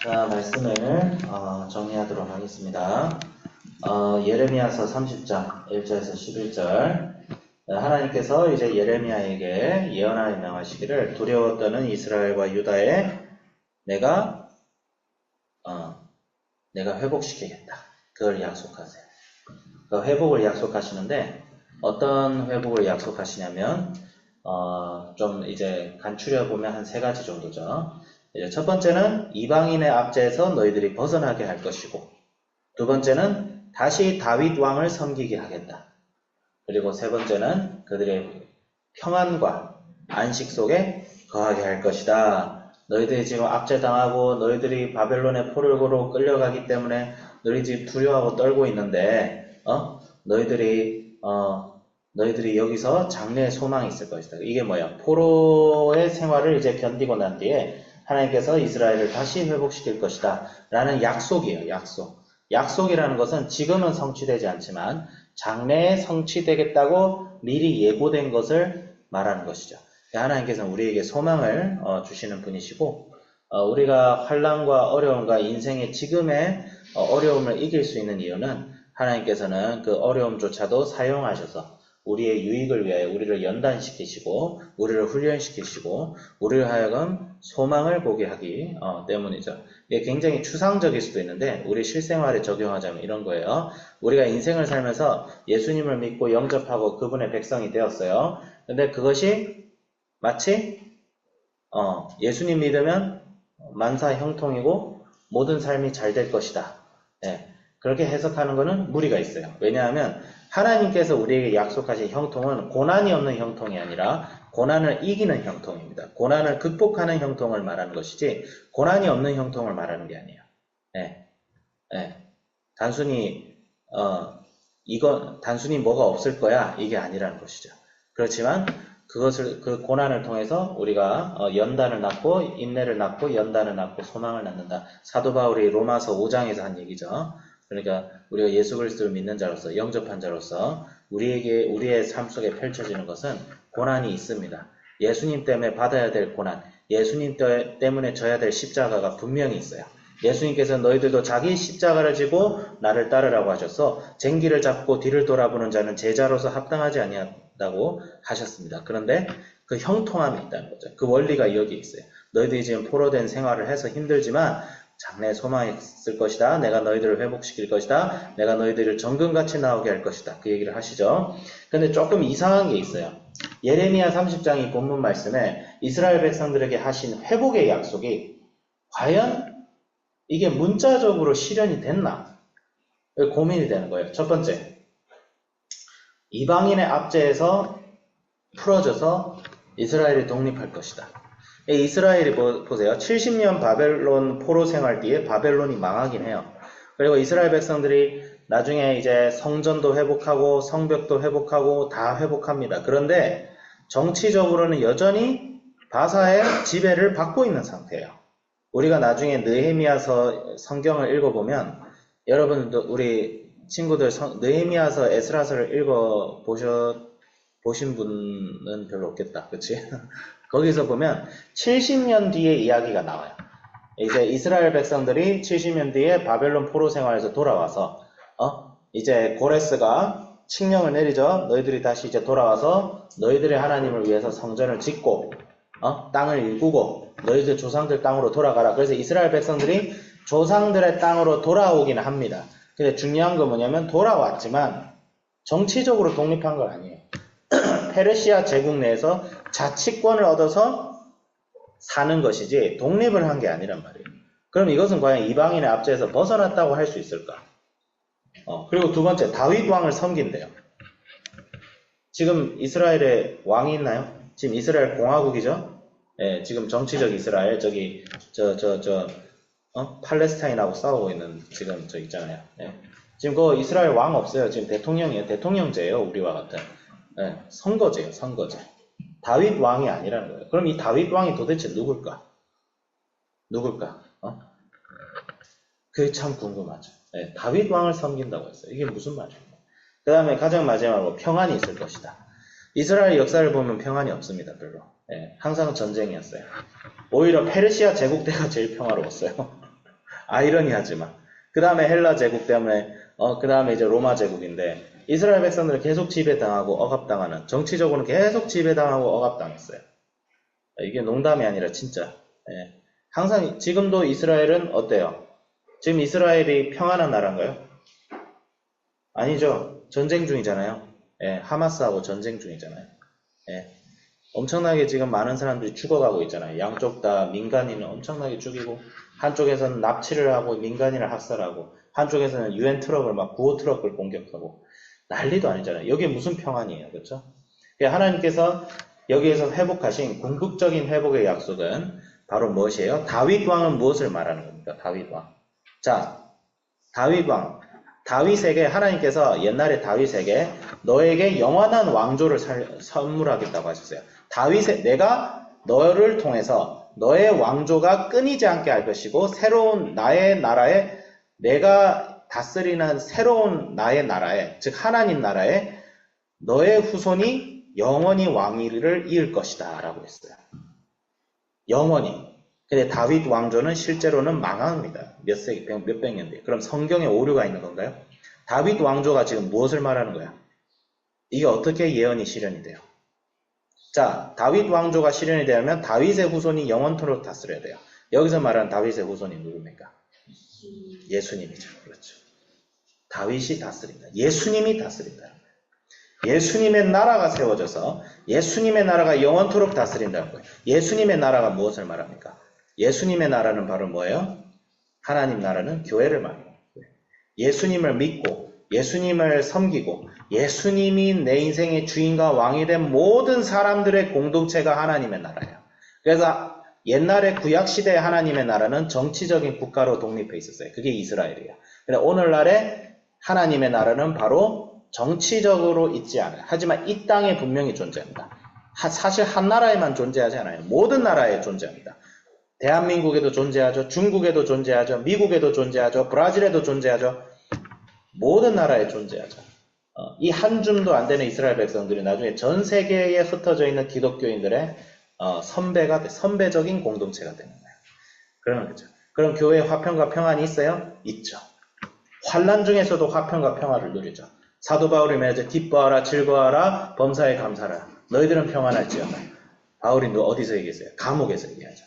자, 말씀을 정리하도록 하겠습니다. 예레미야서 30장 1절에서 11절. 하나님께서 이제 예레미야에게 예언하여 명하시기를 두려워 떠는 이스라엘과 유다에 내가 회복시키겠다. 그걸 약속하세요. 그 회복을 약속하시는데 어떤 회복을 약속하시냐면 좀 이제 간추려 보면 한 세 가지 정도죠. 첫 번째는 이방인의 압제에서 너희들이 벗어나게 할 것이고, 두 번째는 다시 다윗 왕을 섬기게 하겠다. 그리고 세 번째는 그들의 평안과 안식 속에 거하게 할 것이다. 너희들이 지금 압제당하고 너희들이 바벨론의 포로로 끌려가기 때문에 너희 집 두려워하고 떨고 있는데 너희들이 여기서 장래의 소망이 있을 것이다. 이게 뭐야? 포로의 생활을 이제 견디고 난 뒤에 하나님께서 이스라엘을 다시 회복시킬 것이다 라는 약속이에요. 약속이라는 것은 지금은 성취되지 않지만 장래에 성취되겠다고 미리 예고된 것을 말하는 것이죠. 하나님께서는 우리에게 소망을 주시는 분이시고, 우리가 환난과 어려움과 인생의 지금의 어려움을 이길 수 있는 이유는 하나님께서는 그 어려움조차도 사용하셔서 우리의 유익을 위하여 우리를 연단시키시고 우리를 훈련시키시고 우리를 하여금 소망을 보게 하기 때문이죠. 이게 굉장히 추상적일 수도 있는데 우리 실생활에 적용하자면 이런 거예요. 우리가 인생을 살면서 예수님을 믿고 영접하고 그분의 백성이 되었어요. 근데 그것이 마치 예수님 믿으면 만사 형통이고 모든 삶이 잘 될 것이다. 네, 그렇게 해석하는 것은 무리가 있어요. 왜냐하면 하나님께서 우리에게 약속하신 형통은 고난이 없는 형통이 아니라 고난을 이기는 형통입니다. 고난을 극복하는 형통을 말하는 것이지 고난이 없는 형통을 말하는 게 아니에요. 단순히 단순히 뭐가 없을 거야 이게 아니라는 것이죠. 그렇지만 그 고난을 통해서 우리가 연단을 낳고 인내를 낳고 연단을 낳고 소망을 낳는다. 사도 바울이 로마서 5장에서 한 얘기죠. 그러니까 우리가 예수 그리스도를 믿는 자로서 영접한 자로서 우리의 삶 속에 펼쳐지는 것은 고난이 있습니다. 예수님 때문에 받아야 될 고난, 예수님 때문에 져야 될 십자가가 분명히 있어요. 예수님께서 너희들도 자기 십자가를 지고 나를 따르라고 하셔서 쟁기를 잡고 뒤를 돌아보는 자는 제자로서 합당하지 아니하다고 하셨습니다. 그런데 그 형통함이 있다는 거죠. 그 원리가 여기 있어요. 너희들이 지금 포로된 생활을 해서 힘들지만 장래에 소망이 있을 것이다. 내가 너희들을 회복시킬 것이다. 내가 너희들을 정금같이 나오게 할 것이다. 그 얘기를 하시죠. 근데 조금 이상한 게 있어요. 예레미야 30장이 본문 말씀에 이스라엘 백성들에게 하신 회복의 약속이 과연 이게 문자적으로 실현이 됐나? 고민이 되는 거예요. 첫 번째, 이방인의 압제에서 풀어져서 이스라엘이 독립할 것이다. 이스라엘이 보세요. 70년 바벨론 포로 생활 뒤에 바벨론이 망하긴 해요. 그리고 이스라엘 백성들이 나중에 이제 성전도 회복하고 성벽도 회복하고 다 회복합니다. 그런데 정치적으로는 여전히 바사의 지배를 받고 있는 상태예요. 우리가 나중에 느헤미야서 성경을 읽어보면 여러분도 우리 친구들 느헤미야서 에스라서를 보신 분은 별로 없겠다. 그치? 거기서 보면 70년 뒤의 이야기가 나와요. 이제 이스라엘 백성들이 70년 뒤에 바벨론 포로 생활에서 돌아와서 이제 고레스가 칙령을 내리죠. 너희들이 다시 이제 돌아와서 너희들의 하나님을 위해서 성전을 짓고 땅을 일구고 너희들 조상들 땅으로 돌아가라. 그래서 이스라엘 백성들이 조상들의 땅으로 돌아오기는 합니다. 근데 중요한 건 뭐냐면 돌아왔지만 정치적으로 독립한 건 아니에요. 페르시아 제국 내에서 자치권을 얻어서 사는 것이지 독립을 한 게 아니란 말이에요. 그럼 이것은 과연 이방인의 압제에서 벗어났다고 할 수 있을까? 그리고 두 번째, 다윗 왕을 섬긴대요. 지금 이스라엘에 왕이 있나요? 지금 이스라엘 공화국이죠? 예, 지금 정치적 이스라엘, 저기, 팔레스타인하고 싸우고 있는 지금 저 있잖아요. 예. 지금 그 이스라엘 왕 없어요. 지금 대통령이에요. 대통령제예요. 우리와 같은. 예, 선거제예요. 선거제. 다윗 왕이 아니라는 거예요. 그럼 이 다윗 왕이 도대체 누굴까? 그게 참 궁금하죠. 예, 다윗 왕을 섬긴다고 했어요. 이게 무슨 말이에요? 그 다음에 가장 마지막으로 평안이 있을 것이다. 이스라엘 역사를 보면 평안이 없습니다. 별로. 예, 항상 전쟁이었어요. 오히려 페르시아 제국 때가 제일 평화로웠어요. 아이러니하지만. 그 다음에 헬라 제국 때문에, 그 다음에 이제 로마 제국인데, 이스라엘 백성들은 계속 지배당하고 억압당하는, 정치적으로는 계속 지배당하고 억압당했어요. 이게 농담이 아니라 진짜. 예. 항상, 지금도 이스라엘은 어때요? 지금 이스라엘이 평안한 나라인가요? 아니죠. 전쟁 중이잖아요. 예, 하마스하고 전쟁 중이잖아요. 예. 엄청나게 지금 많은 사람들이 죽어가고 있잖아요. 양쪽 다 민간인을 엄청나게 죽이고, 한쪽에서는 납치를 하고 민간인을 학살하고, 한쪽에서는 UN 트럭을 막 구호 트럭을 공격하고, 난리도 아니잖아요. 여기에 무슨 평안이에요. 그렇죠? 하나님께서 여기에서 회복하신 궁극적인 회복의 약속은 바로 무엇이에요? 다윗 왕은 무엇을 말하는 겁니까? 다윗 왕. 자, 다윗 왕. 다윗에게 하나님께서 옛날에 다윗에게 너에게 영원한 왕조를 선물하겠다고 하셨어요. 내가 너를 통해서 너의 왕조가 끊이지 않게 할 것이고 새로운 나의 나라에 내가 다스리는 새로운 나의 나라에 즉 하나님 나라에 너의 후손이 영원히 왕위를 이을 것이다 라고 했어요. 영원히. 근데 다윗 왕조는 실제로는 망합니다. 몇백 년 뒤에. 그럼 성경에 오류가 있는 건가요? 다윗 왕조가 지금 무엇을 말하는 거야? 이게 어떻게 예언이 실현이 돼요? 자, 다윗 왕조가 실현이 되려면 다윗의 후손이 영원토록 다스려야 돼요. 여기서 말하는 다윗의 후손이 누굽니까? 예수님이죠. 그렇죠. 다윗이 다스린다. 예수님이 다스린다. 예수님의 나라가 세워져서 예수님의 나라가 영원토록 다스린다는 거예요. 예수님의 나라가 무엇을 말합니까? 예수님의 나라는 바로 뭐예요? 하나님 나라는 교회를 말해요. 예수님을 믿고 예수님을 섬기고 예수님이 내 인생의 주인과 왕이 된 모든 사람들의 공동체가 하나님의 나라예요. 그래서 옛날에 구약시대의 하나님의 나라는 정치적인 국가로 독립해 있었어요. 그게 이스라엘이에요. 근데 오늘날의 하나님의 나라는 바로 정치적으로 있지 않아요. 하지만 이 땅에 분명히 존재합니다. 사실 한 나라에만 존재하지 않아요. 모든 나라에 존재합니다. 대한민국에도 존재하죠. 중국에도 존재하죠. 미국에도 존재하죠. 브라질에도 존재하죠. 모든 나라에 존재하죠. 이 한 줌도 안 되는 이스라엘 백성들이 나중에 전 세계에 흩어져 있는 기독교인들의 선배적인 공동체가 되는 거예요. 그러는 거죠. 그럼 교회에 화평과 평안이 있어요? 있죠. 환난 중에서도 화평과 평화를 누리죠. 사도 바울이 말하죠. 기뻐하라, 즐거워하라, 범사에 감사하라. 너희들은 평안할지어다. 바울이 어디서 얘기했어요? 감옥에서 얘기하죠.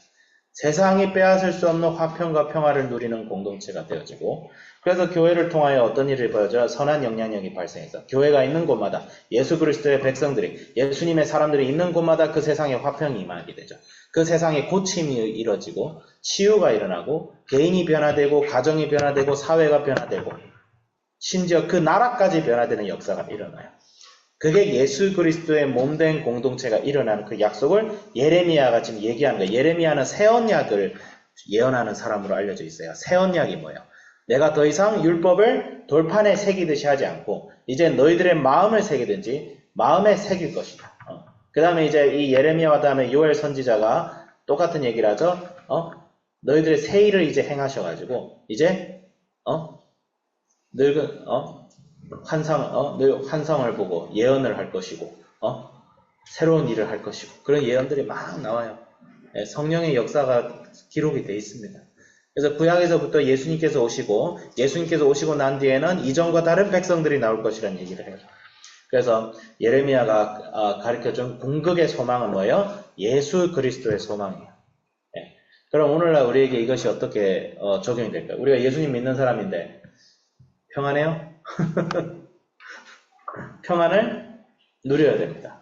세상이 빼앗을 수 없는 화평과 평화를 누리는 공동체가 되어지고 그래서 교회를 통하여 어떤 일을 벌어져 선한 영향력이 발생해서 교회가 있는 곳마다 예수 그리스도의 백성들이 예수님의 사람들이 있는 곳마다 그 세상에 화평이 임하게 되죠. 그 세상에 고침이 이루어지고 치유가 일어나고 개인이 변화되고 가정이 변화되고 사회가 변화되고 심지어 그 나라까지 변화되는 역사가 일어나요. 그게 예수 그리스도의 몸된 공동체가 일어나는 그 약속을 예레미야가 지금 얘기하는 거예요. 예레미야는 새 언약을 예언하는 사람으로 알려져 있어요. 새 언약이 뭐예요? 내가 더 이상 율법을 돌판에 새기듯이 하지 않고 이제 너희들의 마음을 새기든지 마음에 새길 것이다. 그 다음에 이제 이 예레미야와 다음에 요엘 선지자가 똑같은 얘기를 하죠. 너희들의 새 일을 이제 행하셔가지고 이제 늙은 환상을 보고 예언을 할 것이고 새로운 일을 할 것이고 그런 예언들이 막 나와요. 성령의 역사가 기록이 되어 있습니다. 그래서 구약에서부터 예수님께서 오시고 난 뒤에는 이전과 다른 백성들이 나올 것이라는 얘기를 해요. 그래서 예레미야가 가르쳐준 궁극의 소망은 뭐예요? 예수 그리스도의 소망이에요. 그럼 오늘날 우리에게 이것이 어떻게 적용이 될까요? 우리가 예수님 믿는 사람인데 평안해요? 평안을 누려야 됩니다.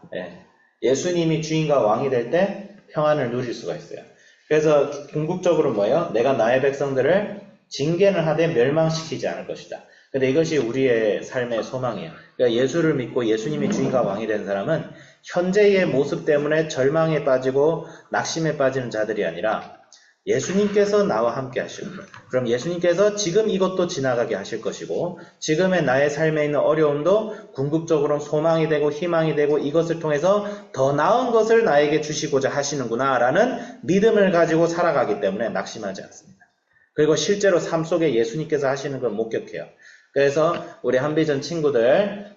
예수님이 주인과 왕이 될 때 평안을 누릴 수가 있어요. 그래서 궁극적으로 뭐예요? 내가 나의 백성들을 징계는 하되 멸망시키지 않을 것이다. 근데 이것이 우리의 삶의 소망이에요. 그러니까 예수를 믿고 예수님이 주인과 왕이 된 사람은 현재의 모습 때문에 절망에 빠지고 낙심에 빠지는 자들이 아니라 예수님께서 나와 함께 하시고 그럼 예수님께서 지금 이것도 지나가게 하실 것이고 지금의 나의 삶에 있는 어려움도 궁극적으로 소망이 되고 희망이 되고 이것을 통해서 더 나은 것을 나에게 주시고자 하시는구나 라는 믿음을 가지고 살아가기 때문에 낙심하지 않습니다. 그리고 실제로 삶 속에 예수님께서 하시는 걸 목격해요. 그래서 우리 한비전 친구들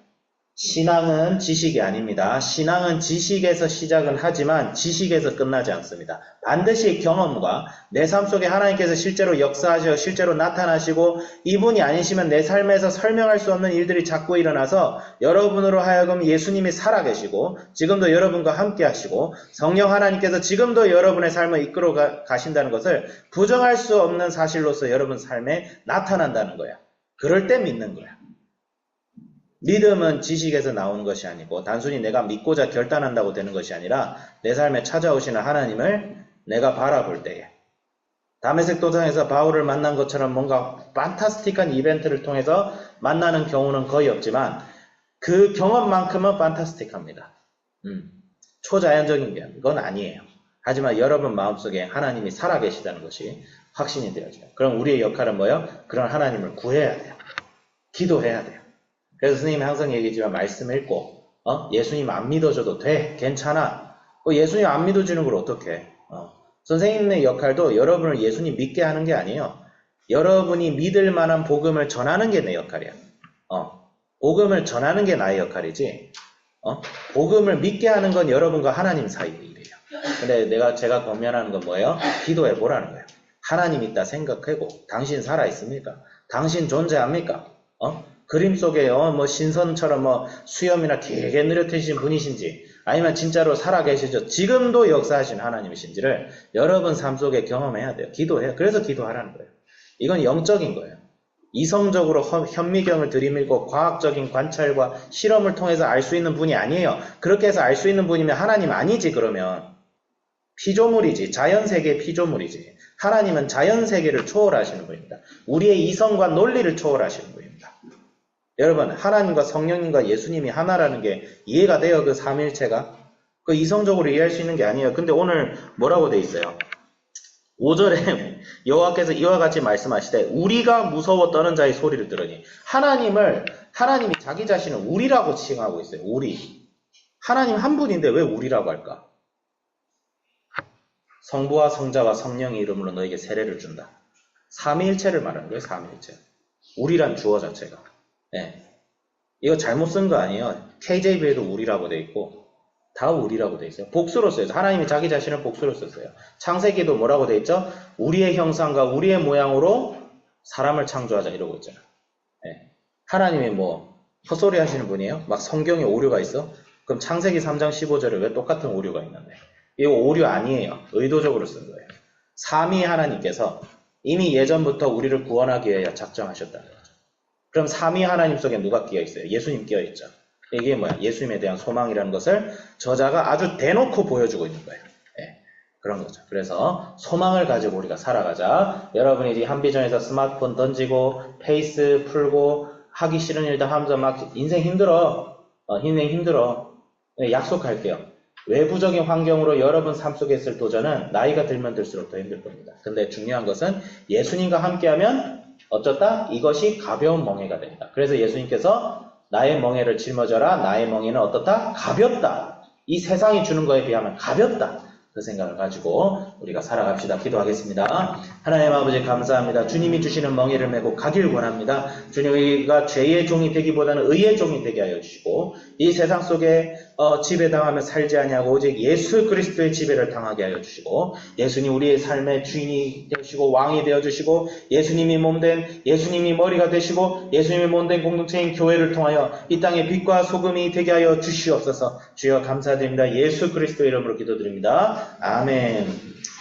신앙은 지식이 아닙니다. 신앙은 지식에서 시작은 하지만 지식에서 끝나지 않습니다. 반드시 경험과 내 삶 속에 하나님께서 실제로 역사하시고 실제로 나타나시고 이분이 아니시면 내 삶에서 설명할 수 없는 일들이 자꾸 일어나서 여러분으로 하여금 예수님이 살아계시고 지금도 여러분과 함께 하시고 성령 하나님께서 지금도 여러분의 삶을 이끌어 가신다는 것을 부정할 수 없는 사실로서 여러분 삶에 나타난다는 거야. 그럴 때 믿는 거야. 믿음은 지식에서 나오는 것이 아니고 단순히 내가 믿고자 결단한다고 되는 것이 아니라 내 삶에 찾아오시는 하나님을 내가 바라볼 때에 다메섹 도상에서 바울을 만난 것처럼 뭔가 판타스틱한 이벤트를 통해서 만나는 경우는 거의 없지만 그 경험만큼은 판타스틱합니다. 초자연적인 건 아니에요. 하지만 여러분 마음속에 하나님이 살아계시다는 것이 확신이 되어져요. 그럼 우리의 역할은 뭐예요? 그런 하나님을 구해야 돼요. 기도해야 돼요. 그래서 스님이 항상 얘기했지만 말씀 읽고 예수님 안 믿어줘도 돼. 괜찮아. 예수님 안 믿어주는 걸 어떡해. 선생님의 역할도 여러분을 예수님 믿게 하는 게 아니에요. 여러분이 믿을 만한 복음을 전하는 게 내 역할이야. 복음을 전하는 게 나의 역할이지. 복음을 믿게 하는 건 여러분과 하나님 사이의 일이에요. 근데 제가 권면하는 건 뭐예요? 기도해 보라는 거예요. 하나님 있다 생각하고 당신 살아있습니까? 당신 존재합니까? 그림 속에 뭐 신선처럼 뭐 수염이나 길게 느려트신 분이신지 아니면 진짜로 살아계시죠. 지금도 역사하신 하나님이신지를 여러분 삶 속에 경험해야 돼요. 기도해요. 그래서 기도하라는 거예요. 이건 영적인 거예요. 이성적으로 현미경을 들이밀고 과학적인 관찰과 실험을 통해서 알 수 있는 분이 아니에요. 그렇게 해서 알 수 있는 분이면 하나님 아니지. 그러면 피조물이지. 자연세계의 피조물이지. 하나님은 자연세계를 초월하시는 분입니다. 우리의 이성과 논리를 초월하시는 분입니다. 여러분, 하나님과 성령님과 예수님이 하나라는 게 이해가 돼요? 그 삼위일체가? 그 이성적으로 이해할 수 있는 게 아니에요. 근데 오늘 뭐라고 돼 있어요? 5절에 여호와께서 이와 같이 말씀하시되 우리가 무서워 떠는 자의 소리를 들으니 하나님이 자기 자신을 우리라고 칭하고 있어요. 우리. 하나님 한 분인데 왜 우리라고 할까? 성부와 성자와 성령의 이름으로 너에게 세례를 준다. 삼위일체를 말하는 거예요. 삼위일체. 우리란 주어 자체가. 네. 이거 잘못 쓴 거 아니에요. KJV에도 우리라고 돼 있고 다 우리라고 돼 있어요. 복수로 써요. 하나님이 자기 자신을 복수로 썼어요. 창세기도 뭐라고 돼 있죠? 우리의 형상과 우리의 모양으로 사람을 창조하자 이러고 있잖아요. 네. 하나님이 뭐 헛소리 하시는 분이에요? 막 성경에 오류가 있어? 그럼 창세기 3장 15절에 왜 똑같은 오류가 있는데? 이거 오류 아니에요. 의도적으로 쓴 거예요. 삼위 하나님께서 이미 예전부터 우리를 구원하기 위해 작정하셨다는 거죠. 그럼 삼위 하나님 속에 누가 끼어있어요? 예수님 끼어있죠. 이게 뭐야? 예수님에 대한 소망이라는 것을 저자가 아주 대놓고 보여주고 있는 거예요. 네, 그런 거죠. 그래서 소망을 가지고 우리가 살아가자. 여러분이 이제 한비전에서 스마트폰 던지고 페이스 풀고 하기 싫은 일도 하면서 막 인생 힘들어. 네, 약속할게요. 외부적인 환경으로 여러분 삶 속에 있을 도전은 나이가 들면 들수록 더 힘들 겁니다. 근데 중요한 것은 예수님과 함께하면 어쩌다 이것이 가벼운 멍에가 됩니다. 그래서 예수님께서 나의 멍에를 짊어져라. 나의 멍에는 어떻다? 가볍다. 이 세상이 주는 거에 비하면 가볍다. 그 생각을 가지고 우리가 살아갑시다. 기도하겠습니다. 하나님 아버지 감사합니다. 주님이 주시는 멍에를 메고 가길 원합니다. 주님, 우리가 죄의 종이 되기보다는 의의 종이 되게 하여 주시고 이 세상 속에 지배당하며 살지 아니하고 오직 예수 그리스도의 지배를 당하게 하여 주시고 예수님 우리의 삶의 주인이 되시고 왕이 되어주시고 예수님이 몸된 예수님이 머리가 되시고 예수님이 몸된 공동체인 교회를 통하여 이 땅의 빛과 소금이 되게 하여 주시옵소서. 주여 감사드립니다. 예수 그리스도 이름으로 기도드립니다. 아멘.